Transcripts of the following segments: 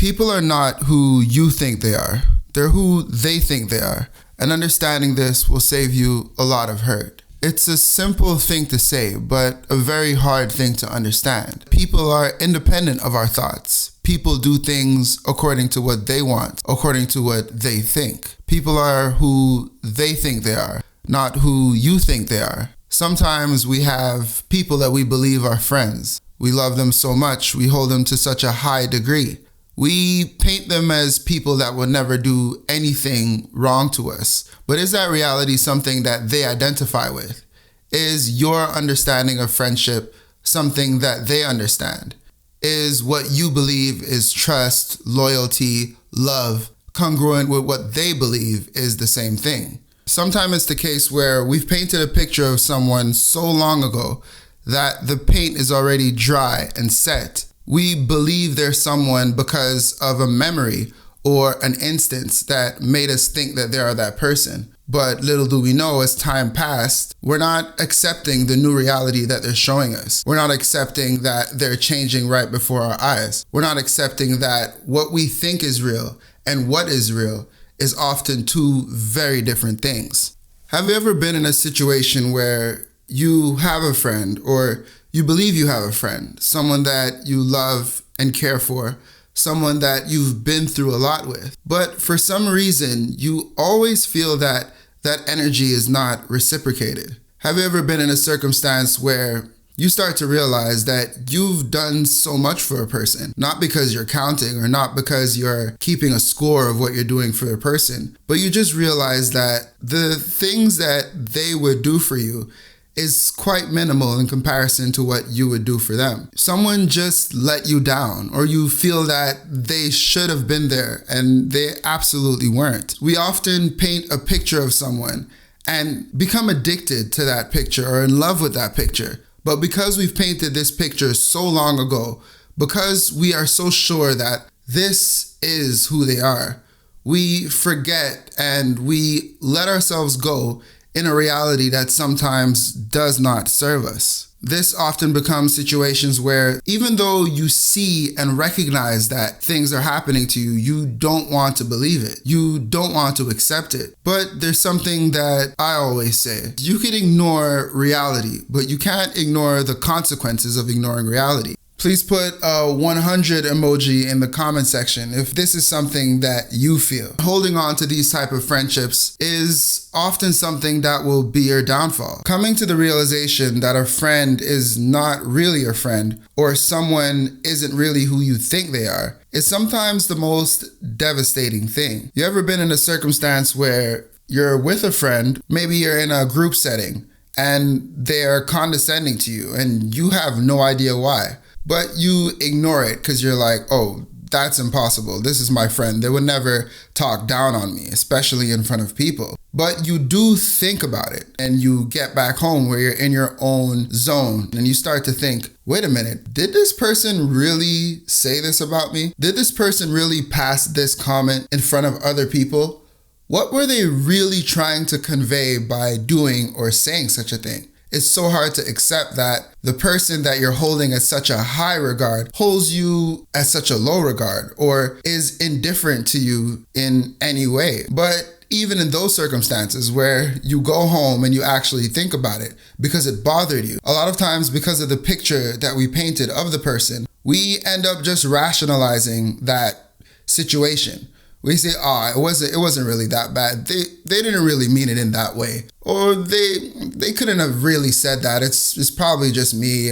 People are not who you think they are. They're who they think they are. And understanding this will save you a lot of hurt. It's a simple thing to say, but a very hard thing to understand. People are independent of our thoughts. People do things according to what they want, according to what they think. People are who they think they are, not who you think they are. Sometimes we have people that we believe are friends. We love them so much, we hold them to such a high degree. We paint them as people that would never do anything wrong to us. But is that reality something that they identify with? Is your understanding of friendship something that they understand? Is what you believe is trust, loyalty, love congruent with what they believe is the same thing? Sometimes it's the case where we've painted a picture of someone so long ago that the paint is already dry and set. We believe they're someone because of a memory or an instance that made us think that they are that person. But little do we know, as time passed, we're not accepting the new reality that they're showing us. We're not accepting that they're changing right before our eyes. We're not accepting that what we think is real and what is real is often two very different things. Have you ever been in a situation where you have a friend, or you believe you have a friend, someone that you love and care for, someone that you've been through a lot with, but for some reason you always feel that that energy is not reciprocated? Have you ever been in a circumstance where you start to realize that you've done so much for a person, not because you're counting or not because you're keeping a score of what you're doing for a person, but you just realize that the things that they would do for you is quite minimal in comparison to what you would do for them. Someone just let you down, or you feel that they should have been there and they absolutely weren't. We often paint a picture of someone and become addicted to that picture or in love with that picture. But because we've painted this picture so long ago, because we are so sure that this is who they are, we forget and we let ourselves go in a reality that sometimes does not serve us. This often becomes situations where even though you see and recognize that things are happening to you, you don't want to believe it. You don't want to accept it. But there's something that I always say. You can ignore reality, but you can't ignore the consequences of ignoring reality. Please put a 100 emoji in the comment section if this is something that you feel. Holding on to these type of friendships is often something that will be your downfall. Coming to the realization that a friend is not really a friend, or someone isn't really who you think they are, is sometimes the most devastating thing. You ever been in a circumstance where you're with a friend, maybe you're in a group setting, and they're condescending to you and you have no idea why? But you ignore it because you're like, oh, that's impossible. This is my friend. They would never talk down on me, especially in front of people. But you do think about it, and you get back home where you're in your own zone and you start to think, wait a minute, did this person really say this about me? Did this person really pass this comment in front of other people? What were they really trying to convey by doing or saying such a thing? It's so hard to accept that the person that you're holding at such a high regard holds you at such a low regard, or is indifferent to you in any way. But even in those circumstances where you go home and you actually think about it because it bothered you, a lot of times because of the picture that we painted of the person, we end up just rationalizing that situation. We say, it wasn't really that bad. They didn't really mean it in that way. Or they couldn't have really said that. It's probably just me.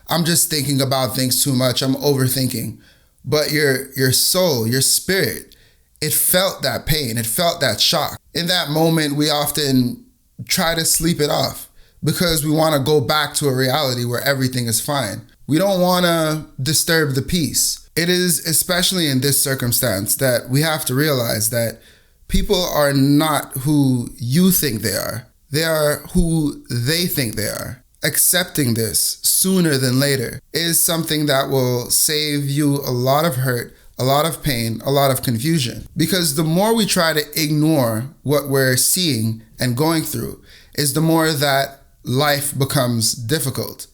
I'm just thinking about things too much. I'm overthinking. But your soul, your spirit, it felt that pain. It felt that shock. In that moment, we often try to sleep it off because we want to go back to a reality where everything is fine. We don't want to disturb the peace. It is especially in this circumstance that we have to realize that people are not who you think they are. They are who they think they are. Accepting this sooner than later is something that will save you a lot of hurt, a lot of pain, a lot of confusion. Because the more we try to ignore what we're seeing and going through, is the more that life becomes difficult.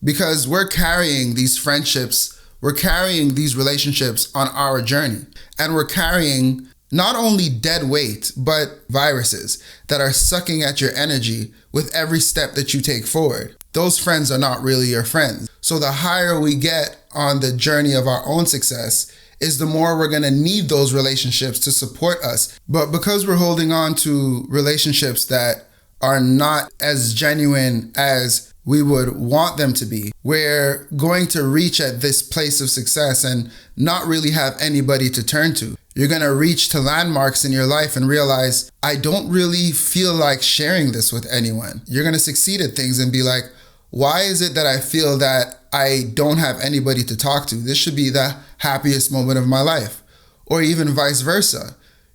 Because we're carrying these friendships we're carrying these relationships on our journey. And we're carrying not only dead weight, but viruses that are sucking at your energy with every step that you take forward. Those friends are not really your friends. So the higher we get on the journey of our own success is the more we're going to need those relationships to support us. But because we're holding on to relationships that are not as genuine as we would want them to be, we're going to reach at this place of success and not really have anybody to turn to. You're going to reach to landmarks in your life and realize, I don't really feel like sharing this with anyone. You're going to succeed at things and be like, why is it that I feel that I don't have anybody to talk to? This should be the happiest moment of my life. Or even vice versa.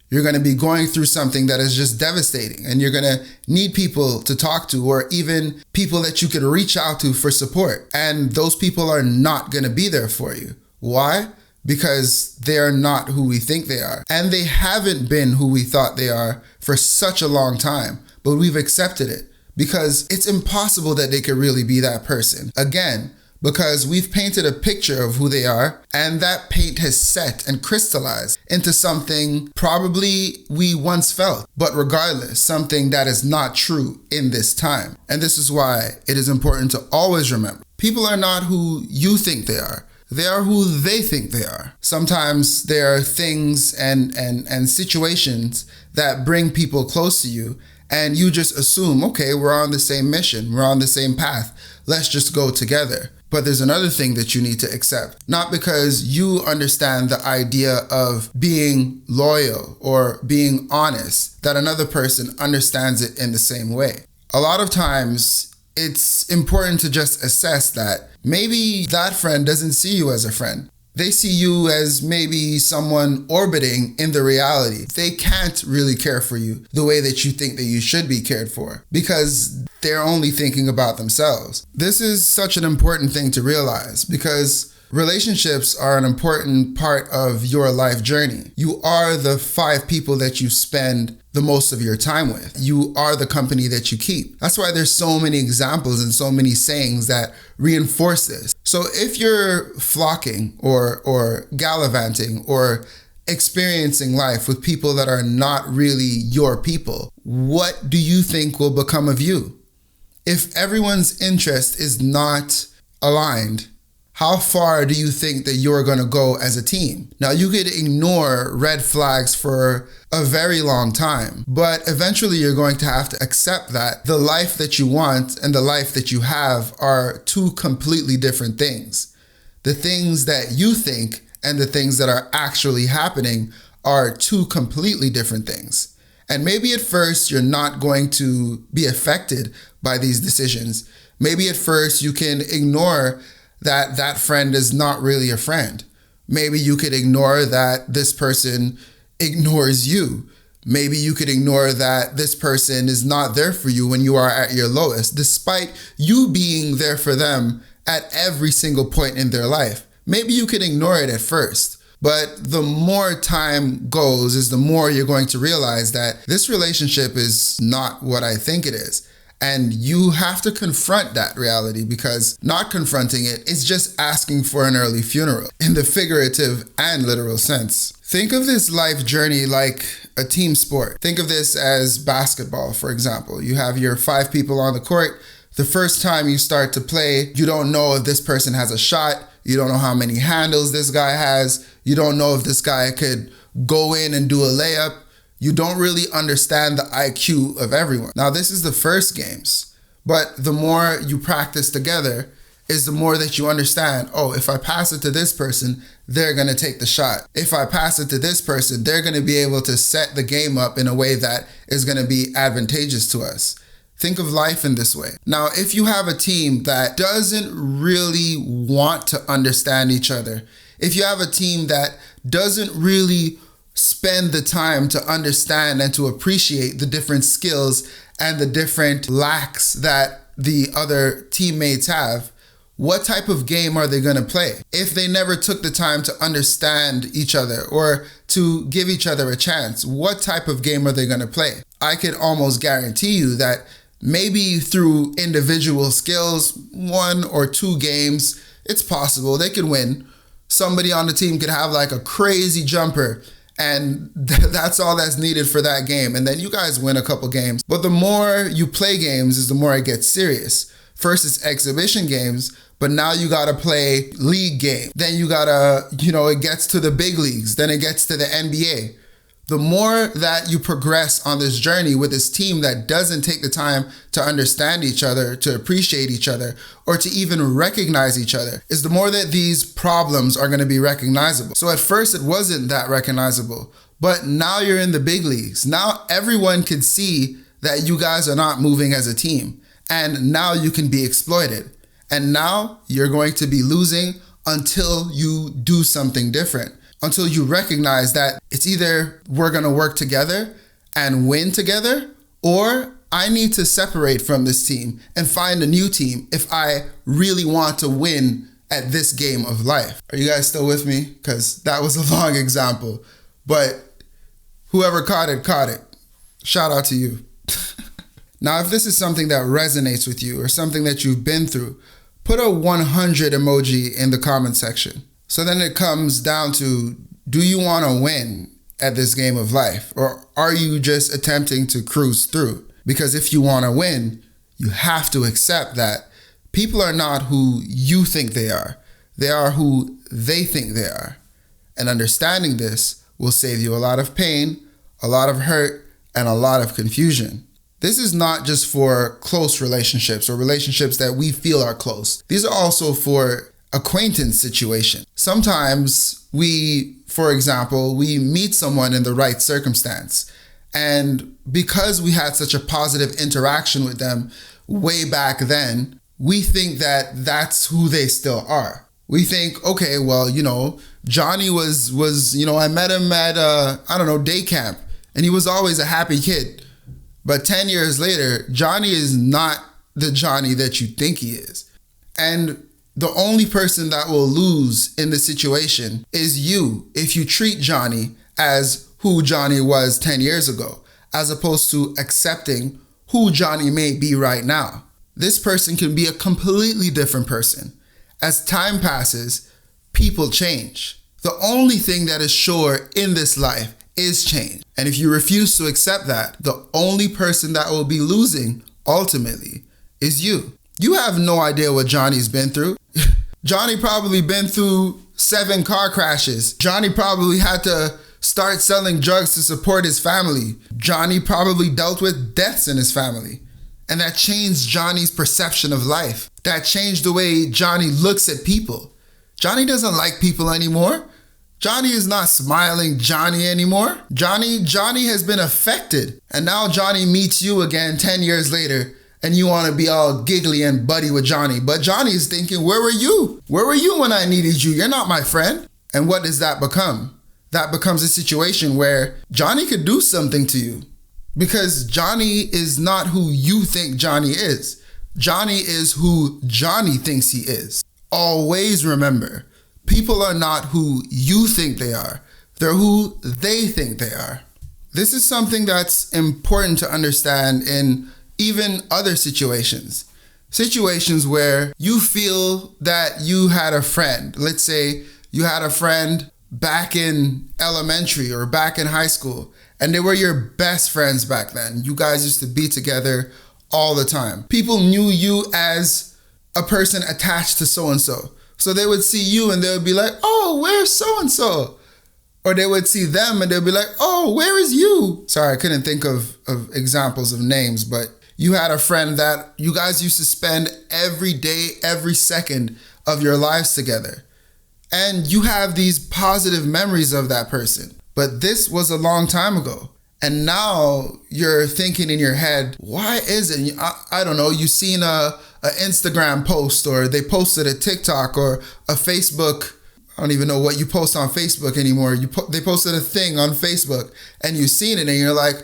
You're going to be going through something that is just devastating and you're going to need people to talk to, or even people that you could reach out to for support. And those people are not going to be there for you. Why? Because they're not who we think they are. And they haven't been who we thought they are for such a long time, but we've accepted it because it's impossible that they could really be that person. Again, because we've painted a picture of who they are, and that paint has set and crystallized into something probably we once felt, but regardless, something that is not true in this time. And this is why it is important to always remember, people are not who you think they are. They are who they think they are. Sometimes there are things and situations that bring people close to you, and you just assume, okay, we're on the same mission, we're on the same path, let's just go together. But there's another thing that you need to accept. Not because you understand the idea of being loyal or being honest, that another person understands it in the same way. A lot of times, it's important to just assess that maybe that friend doesn't see you as a friend. They see you as maybe someone orbiting in the reality. They can't really care for you the way that you think that you should be cared for because they're only thinking about themselves. This is such an important thing to realize because relationships are an important part of your life journey. You are the 5 people that you spend the most of your time with. You are the company that you keep. That's why there's so many examples and so many sayings that reinforce this. So if you're flocking or gallivanting or experiencing life with people that are not really your people, what do you think will become of you? If everyone's interest is not aligned, how far do you think that you're going to go as a team? Now, you could ignore red flags for a very long time, but eventually you're going to have to accept that the life that you want and the life that you have are 2 completely different things. The things that you think and the things that are actually happening are 2 completely different things. And maybe at first you're not going to be affected by these decisions. Maybe at first you can ignore that friend is not really a friend. Maybe you could ignore that this person ignores you. Maybe you could ignore that this person is not there for you when you are at your lowest, despite you being there for them at every single point in their life. Maybe you could ignore it at first, but the more time goes is the more you're going to realize that this relationship is not what I think it is. And you have to confront that reality because not confronting it is just asking for an early funeral in the figurative and literal sense. Think of this life journey like a team sport. Think of this as basketball, for example. You have your 5 people on the court. The first time you start to play, you don't know if this person has a shot. You don't know how many handles this guy has. You don't know if this guy could go in and do a layup. You don't really understand the IQ of everyone. Now, this is the first games, but the more you practice together is the more that you understand, oh, if I pass it to this person, they're going to take the shot. If I pass it to this person, they're going to be able to set the game up in a way that is going to be advantageous to us. Think of life in this way. Now, if you have a team that doesn't really want to understand each other, if you have a team that doesn't really spend the time to understand and to appreciate the different skills and the different lacks that the other teammates have, what type of game are they going to play? If they never took the time to understand each other or to give each other a chance, what type of game are they going to play? I could almost guarantee you that maybe through individual skills, 1 or 2 games, it's possible they could win. somebody on the team could have like a crazy jumper, and that's all that's needed for that game. And then you guys win a couple games. But the more you play games is the more it gets serious. First it's exhibition games, but now you gotta play league game. Then you gotta, it gets to the big leagues. Then it gets to the NBA. The more that you progress on this journey with this team that doesn't take the time to understand each other, to appreciate each other, or to even recognize each other, is the more that these problems are going to be recognizable. So at first it wasn't that recognizable, but now you're in the big leagues. Now everyone can see that you guys are not moving as a team, and now you can be exploited. And now you're going to be losing until you do something different. Until you recognize that it's either we're going to work together and win together, or I need to separate from this team and find a new team if I really want to win at this game of life. Are you guys still with me? Because that was a long example, but whoever caught it. Shout out to you. Now, if this is something that resonates with you or something that you've been through, put a 100 emoji in the comment section. So then it comes down to, do you want to win at this game of life? Or are you just attempting to cruise through? Because if you want to win, you have to accept that people are not who you think they are. They are who they think they are. And understanding this will save you a lot of pain, a lot of hurt, and a lot of confusion. This is not just for close relationships or relationships that we feel are close. These are also for acquaintance situation. Sometimes for example, we meet someone in the right circumstance, and because we had such a positive interaction with them way back then, we think that that's who they still are. We think, okay, well, Johnny was I met him at day camp, and he was always a happy kid. But 10 years later, Johnny is not the Johnny that you think he is. And the only person that will lose in the situation is you if you treat Johnny as who Johnny was 10 years ago, as opposed to accepting who Johnny may be right now. This person can be a completely different person. As time passes, people change. The only thing that is sure in this life is change. And if you refuse to accept that, the only person that will be losing ultimately is you. You have no idea what Johnny's been through. Johnny probably been through 7 car crashes. Johnny probably had to start selling drugs to support his family. Johnny probably dealt with deaths in his family. And that changed Johnny's perception of life. That changed the way Johnny looks at people. Johnny doesn't like people anymore. Johnny is not smiling Johnny anymore. Johnny has been affected. And now Johnny meets you again 10 years later, and you want to be all giggly and buddy with Johnny. But Johnny is thinking, where were you? Where were you when I needed you? You're not my friend. And what does that become? That becomes a situation where Johnny could do something to you, because Johnny is not who you think Johnny is. Johnny is who Johnny thinks he is. Always remember, people are not who you think they are. They're who they think they are. This is something that's important to understand in even other situations. Situations where you feel that you had a friend. Let's say you had a friend back in elementary or back in high school, and they were your best friends back then. You guys used to be together all the time. People knew you as a person attached to so-and-so. So they would see you and they would be like, oh, where's so-and-so? Or they would see them and they'd be like, oh, where is you? Sorry, I couldn't think of examples of names, but you had a friend that you guys used to spend every day, every second of your lives together. And you have these positive memories of that person. But this was a long time ago. And now you're thinking in your head, why is it? I don't know, you've seen a Instagram post, or they posted a TikTok or a Facebook. I don't even know what you post on Facebook anymore. They posted a thing on Facebook and you've seen it and you're like,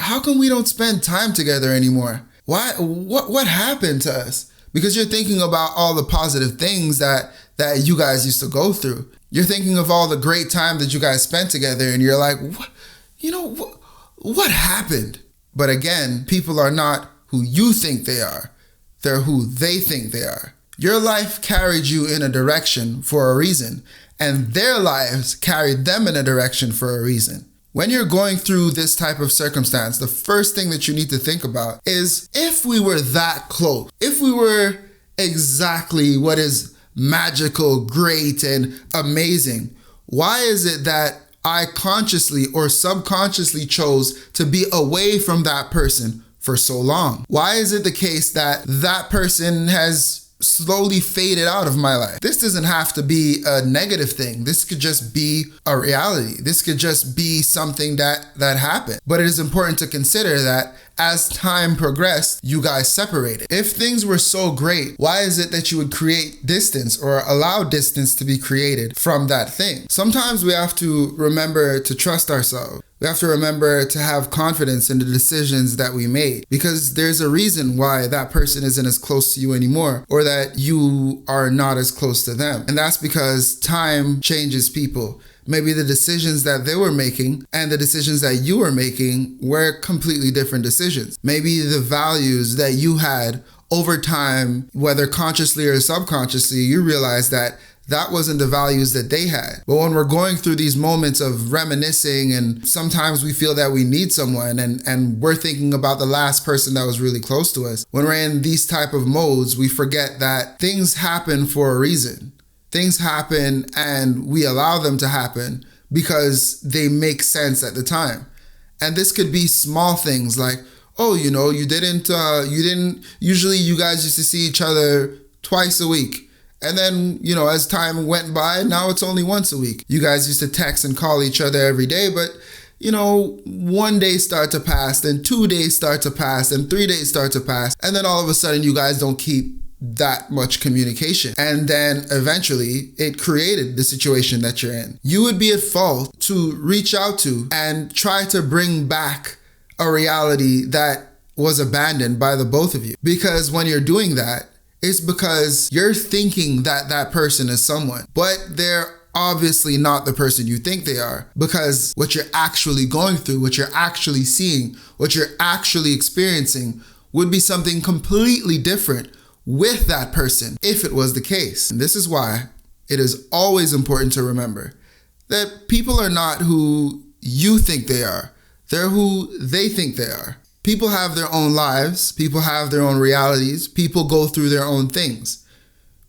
how come we don't spend time together anymore? What happened to us? Because you're thinking about all the positive things that you guys used to go through. You're thinking of all the great time that you guys spent together and you're like, what happened? But again, people are not who you think they are. They're who they think they are. Your life carried you in a direction for a reason, and their lives carried them in a direction for a reason. When you're going through this type of circumstance, the first thing that you need to think about is, if we were that close, if we were exactly what is magical, great, and amazing, why is it that I consciously or subconsciously chose to be away from that person for so long? Why is it the case that that person has slowly faded out of my life? This doesn't have to be a negative thing. This could just be a reality. This could just be something that happened. But it is important to consider that as time progressed, you guys separated. If things were so great, why is it that you would create distance or allow distance to be created from that thing? Sometimes we have to remember to trust ourselves. We have to remember to have confidence in the decisions that we made, because there's a reason why that person isn't as close to you anymore, or that you are not as close to them. And that's because time changes people. Maybe the decisions that they were making and the decisions that you were making were completely different decisions. Maybe the values that you had over time, whether consciously or subconsciously, you realize that wasn't the values that they had. But when we're going through these moments of reminiscing, and sometimes we feel that we need someone, and we're thinking about the last person that was really close to us. When we're in these type of modes, we forget that things happen for a reason. Things happen and we allow them to happen because they make sense at the time. And this could be small things like, oh, you didn't, usually you guys used to see each other twice a week. And then, as time went by, now it's only once a week. You guys used to text and call each other every day, but one day start to pass, then 2 days start to pass, and 3 days start to pass. And then all of a sudden you guys don't keep that much communication. And then eventually it created the situation that you're in. You would be at fault to reach out to and try to bring back a reality that was abandoned by the both of you. Because when you're doing that, it's because you're thinking that that person is someone, but they're obviously not the person you think they are, because what you're actually going through, what you're actually seeing, what you're actually experiencing would be something completely different with that person if it was the case. And this is why it is always important to remember that people are not who you think they are. They're who they think they are. People have their own lives. People have their own realities. People go through their own things.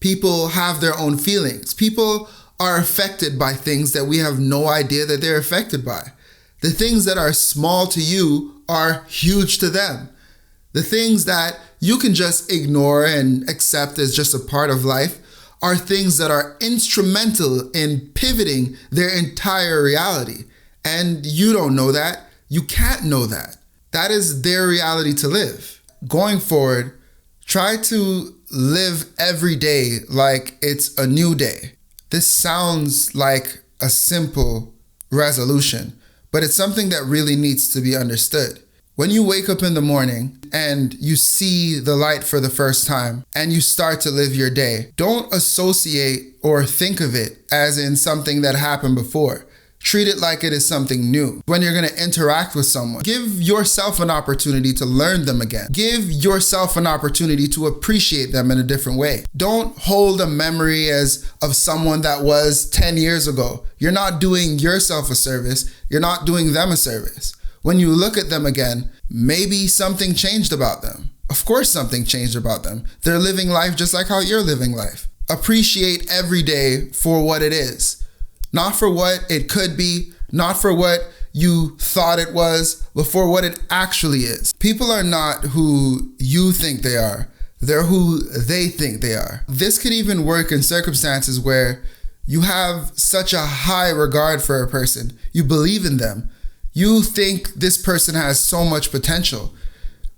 People have their own feelings. People are affected by things that we have no idea that they're affected by. The things that are small to you are huge to them. The things that you can just ignore and accept as just a part of life are things that are instrumental in pivoting their entire reality. And you don't know that. You can't know that. That is their reality to live. Going forward, try to live every day like it's a new day. This sounds like a simple resolution, but it's something that really needs to be understood. When you wake up in the morning and you see the light for the first time and you start to live your day, don't associate or think of it as in something that happened before. Treat it like it is something new. When you're going to interact with someone, give yourself an opportunity to learn them again. Give yourself an opportunity to appreciate them in a different way. Don't hold a memory as of someone that was 10 years ago. You're not doing yourself a service. You're not doing them a service. When you look at them again, maybe something changed about them. Of course something changed about them. They're living life just like how you're living life. Appreciate every day for what it is. Not for what it could be, not for what you thought it was, but for what it actually is. People are not who you think they are. They're who they think they are. This could even work in circumstances where you have such a high regard for a person. You believe in them. You think this person has so much potential.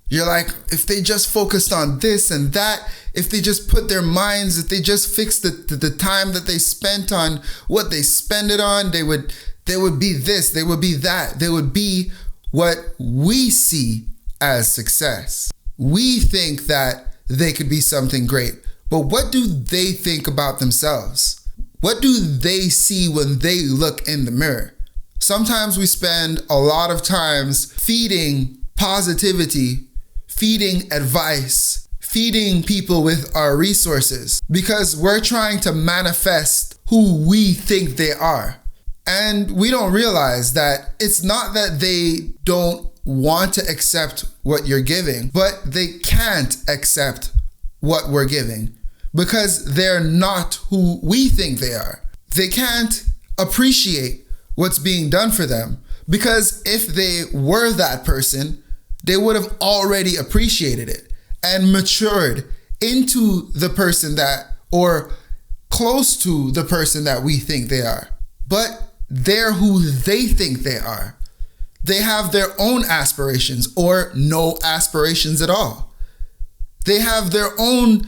You're like, if they just focused on this and that, if they just put their minds, if they just fixed the time that they spent on what they spend it on, they would be this, they would be that, they would be what we see as success. We think that they could be something great, but what do they think about themselves? What do they see when they look in the mirror? Sometimes we spend a lot of times feeding positivity, feeding advice, feeding people with our resources because we're trying to manifest who we think they are. And we don't realize that it's not that they don't want to accept what you're giving, but they can't accept what we're giving because they're not who we think they are. They can't appreciate what's being done for them because if they were that person, they would have already appreciated it and matured into the person that, or close to the person that we think they are. But they're who they think they are. They have their own aspirations or no aspirations at all. They have their own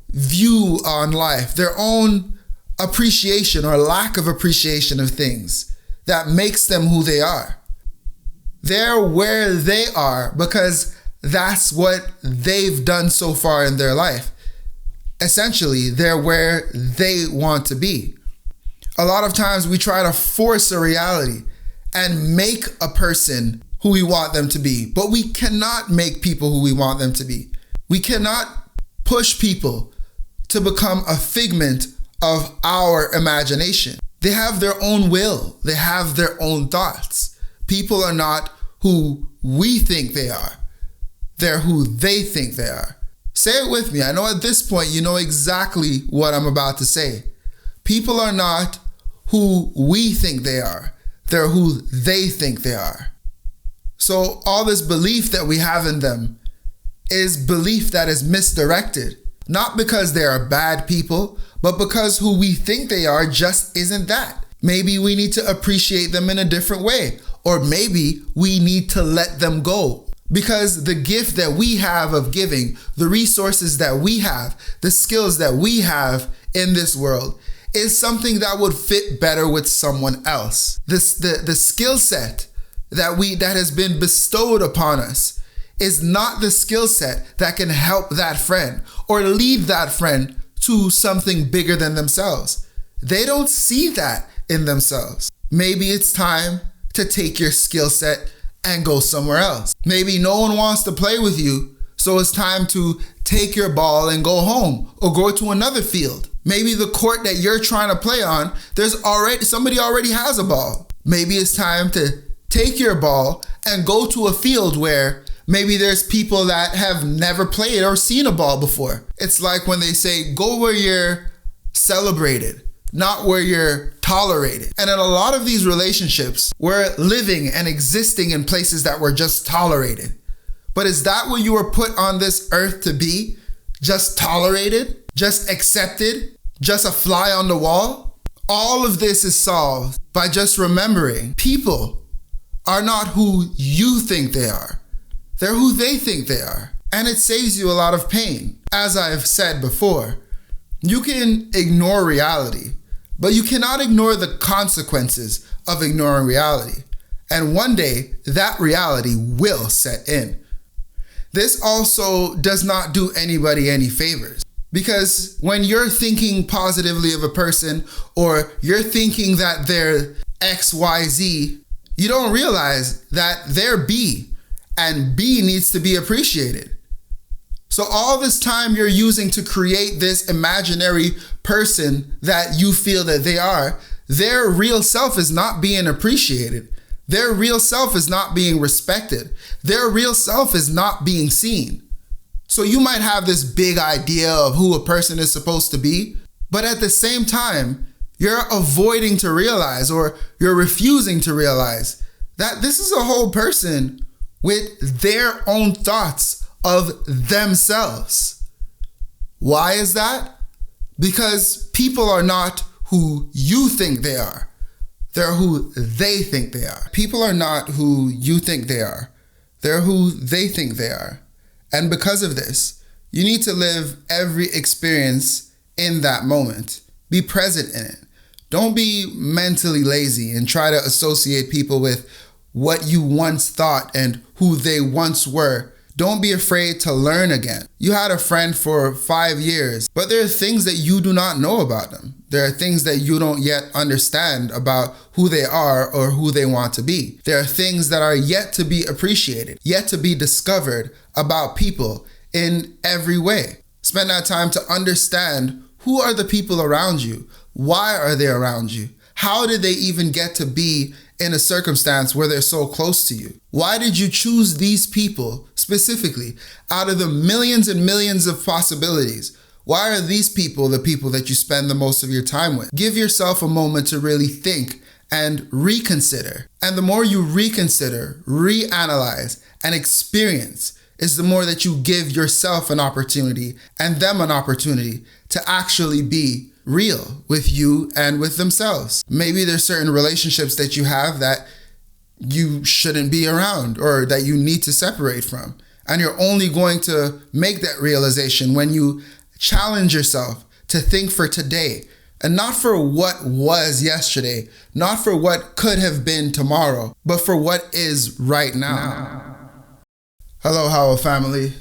view on life, their own appreciation or lack of appreciation of things that makes them who they are. They're where they are because that's what they've done so far in their life. Essentially, they're where they want to be. A lot of times we try to force a reality and make a person who we want them to be, but we cannot make people who we want them to be. We cannot push people to become a figment of our imagination. They have their own will. They have their own thoughts. People are not who we think they are. They're who they think they are. Say it with me. I know at this point you know exactly what I'm about to say. People are not who we think they are. They're who they think they are. So all this belief that we have in them is belief that is misdirected. Not because they are bad people, but because who we think they are just isn't that. Maybe we need to appreciate them in a different way. Or maybe we need to let them go. Because the gift that we have of giving, the resources that we have, the skills that we have in this world is something that would fit better with someone else. The skill set that has been bestowed upon us is not the skill set that can help that friend or lead that friend to something bigger than themselves. They don't see that in themselves. Maybe it's time to take your skill set and go somewhere else. Maybe no one wants to play with you, so it's time to take your ball and go home or go to another field. Maybe the court that you're trying to play on, somebody already has a ball. Maybe it's time to take your ball and go to a field where maybe there's people that have never played or seen a ball before. It's like when they say, go where you're celebrated, not where you're tolerated. And in a lot of these relationships, we're living and existing in places that we're just tolerated. But is that what you were put on this earth to be? Just tolerated? Just accepted? Just a fly on the wall? All of this is solved by just remembering people are not who you think they are. They're who they think they are. And it saves you a lot of pain. As I've said before, you can ignore reality, but you cannot ignore the consequences of ignoring reality. And one day, that reality will set in. This also does not do anybody any favors. Because when you're thinking positively of a person, or you're thinking that they're XYZ, you don't realize that they're B, and B needs to be appreciated. So all this time you're using to create this imaginary person that you feel that they are, their real self is not being appreciated. Their real self is not being respected. Their real self is not being seen. So you might have this big idea of who a person is supposed to be, but at the same time, you're avoiding to realize, or you're refusing to realize, that this is a whole person with their own thoughts of themselves. Why is that? Because people are not who you think they are. They're who they think they are. People are not who you think they are. They're who they think they are. And because of this, you need to live every experience in that moment. Be present in it. Don't be mentally lazy and try to associate people with what you once thought and who they once were. Don't be afraid to learn again. You had a friend for 5 years, but there are things that you do not know about them. There are things that you don't yet understand about who they are or who they want to be. There are things that are yet to be appreciated, yet to be discovered about people in every way. Spend that time to understand who are the people around you? Why are they around you? How did they even get to be in a circumstance where they're so close to you? Why did you choose these people specifically out of the millions and millions of possibilities? Why are these people the people that you spend the most of your time with? Give yourself a moment to really think and reconsider. And the more you reconsider, reanalyze, and experience is the more that you give yourself an opportunity and them an opportunity to actually be real with you and with themselves. Maybe there's certain relationships that you have that you shouldn't be around or that you need to separate from. And you're only going to make that realization when you challenge yourself to think for today and not for what was yesterday, not for what could have been tomorrow, but for what is right now. Hello, Howell family.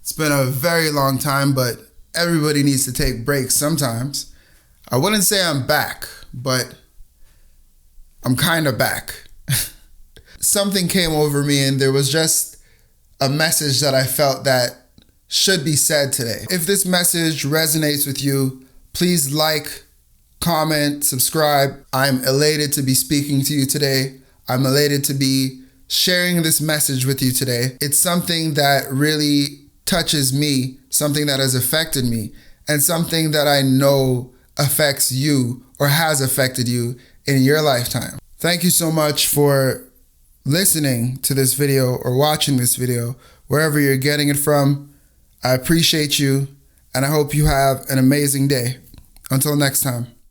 It's been a very long time, but everybody needs to take breaks sometimes. I wouldn't say I'm back, but I'm kind of back. Something came over me and there was just a message that I felt that should be said today. If this message resonates with you, please like, comment, subscribe. I'm elated to be speaking to you today. I'm elated to be sharing this message with you today. It's something that really touches me, something that has affected me, and something that I know affects you or has affected you in your lifetime. Thank you so much for listening to this video or watching this video, wherever you're getting it from. I appreciate you, and I hope you have an amazing day. Until next time.